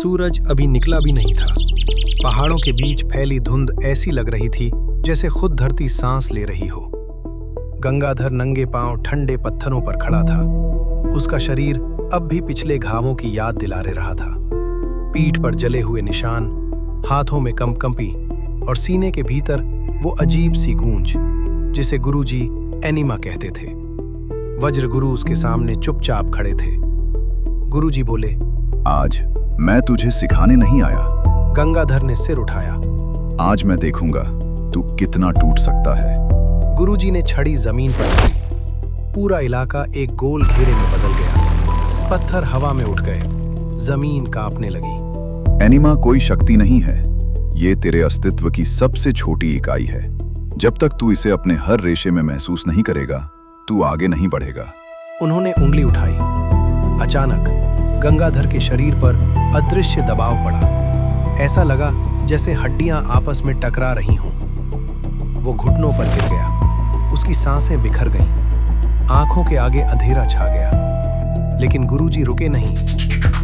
सूरज अभी निकला भी नहीं था। पहाड़ों के बीच फैली धुंध ऐसी लग रही थी जैसे खुद धरती सांस ले रही हो। गंगाधर नंगे पांव ठंडे पत्थरों पर खड़ा था। उसका शरीर अब भी पिछले घावों की याद दिला रहा था। पीठ पर जले हुए निशान, हाथों में कंपकंपी और सीने के भीतर वो अजीब सी गूंज जिसे गुरुजी एनिमा कहते थे। वज्र गुरु उसके सामने चुपचाप खड़े थे। गुरुजी बोले, आज मैं तुझे सिखाने नहीं आया। गंगाधर ने सिर उठाया। आज मैं देखूंगा तू कितना टूट सकता है। गुरुजी ने छड़ी जमीन पर रखी। पूरा इलाका एक गोल घेरे में बदल गया। पत्थर हवा में उठ गए। जमीन कांपने लगी। एनिमा कोई शक्ति नहीं है, ये तेरे अस्तित्व की सबसे छोटी इकाई है। जब तक तू इसे अपने हर रेशे में महसूस नहीं करेगा, तू आगे नहीं बढ़ेगा। उन्होंने उंगली उठाई। अचानक गंगाधर के शरीर पर अदृश्य दबाव पड़ा। ऐसा लगा जैसे हड्डियां आपस में टकरा रही हों। वो घुटनों पर गिर गया। उसकी सांसें बिखर गईं। आंखों के आगे अंधेरा छा गया। लेकिन गुरुजी रुके नहीं।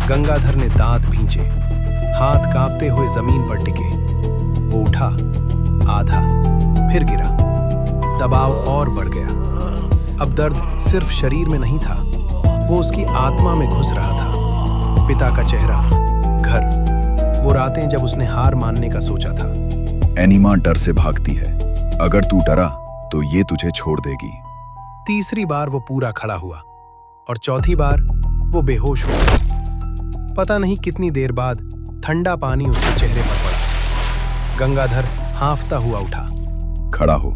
गंगाधर ने दांत भींचे। हाथ कांपते हुए जमीन पर टिके। वो उठा, आधा, फिर गिरा। दबाव और बढ़ गया। अब दर्द सिर्फ शरीर में नहीं था, वो उसकी आत्मा में घुस रहा था। पिता का चेहरा, घर, वो रातें जब उसने हार मानने का सोचा था। एनिमा डर से भागती है। अगर तू डरा तो ये तुझे छोड़ देगी। तीसरी बार वो पूरा खड़ा हुआ और चौथी बार वो बेहोश हो गया। पता नहीं कितनी देर बाद ठंडा पानी उसके चेहरे पर पड़ा। गंगाधर हांफता हुआ उठा। खड़ा हो।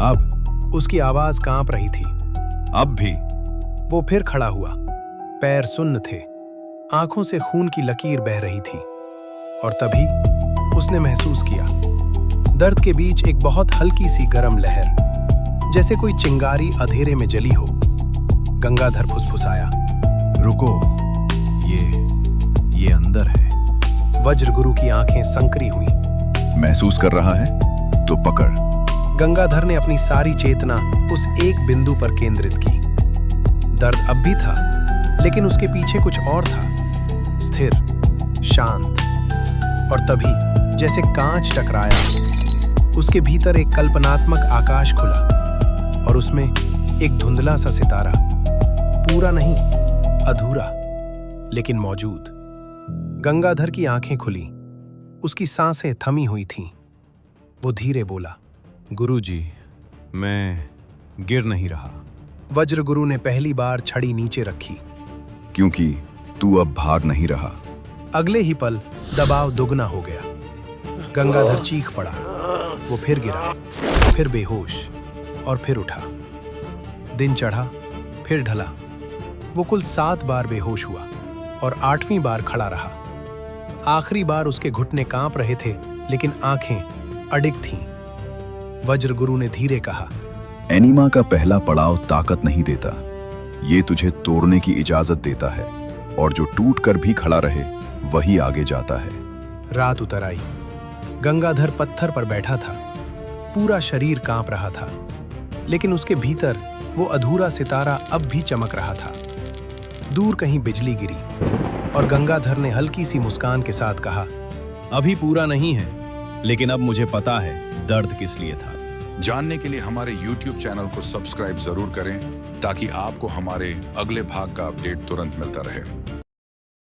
अब उसकी आवाज कांप रही थी। अब भी। वो फिर खड़ा हुआ। पैर सुन्न थे। आंखों से खून की लकीर बह रही थी। और तभी उसने महसूस किया, दर्द के बीच एक बहुत हल्की सी गर्म लहर, जैसे कोई चिंगारी अंधेरे में जली हो। गंगाधर फुसफुसाया, रुको, ये अंदर है। वज्र गुरु की आंखें संकरी हुईं। महसूस कर रहा है तो पकड़। गंगाधर ने अपनी सारी चेतना उस एक बिंदु पर केंद्रित की। दर्द अब भी था, लेकिन उसके पीछे कुछ और था, स्थिर, शांत। और तभी जैसे कांच टकराया, उसके भीतर एक कल्पनात्मक आकाश खुला और उसमें एक धुंधला सा सितारा, पूरा नहीं, अधूरा, लेकिन मौजूद। गंगाधर की आंखें खुली। उसकी सांसें थमी हुई थीं। वो धीरे बोला, गुरुजी, मैं गिर नहीं रहा। वज्र गुरु ने पहली बार छड़ी नीचे रखी। क्योंकि तू अब भार नहीं रहा। अगले ही पल दबाव दुगना हो गया। गंगाधर चीख पड़ा। वो फिर गिरा, फिर बेहोश, और फिर उठा। दिन चढ़ा, फिर ढला। वो कुल 7 बार बेहोश हुआ और 8वीं बार खड़ा रहा। आखिरी बार उसके घुटने कांप रहे थे, लेकिन आंखें अडिग थीं। वज्र गुरु ने धीरे कहा, एनिमा का पहला पड़ाव ताकत नहीं देता, ये तुझे तोड़ने की इजाजत देता है, और जो टूट कर भी खड़ा रहे वही आगे जाता है। रात उतर आई। गंगाधर पत्थर पर बैठा था। पूरा शरीर कांप रहा था, लेकिन उसके भीतर वो अधूरा सितारा अब भी चमक रहा था। दूर कहीं बिजली गिरी और गंगाधर ने हल्की सी मुस्कान के साथ कहा, अभी पूरा नहीं है, लेकिन अब मुझे पता है दर्द किस लिए था। जानने के लिए हमारे YouTube चैनल को सब्सक्राइब जरूर करें ताकि आपको हमारे अगले भाग का अपडेट तुरंत मिलता रहे।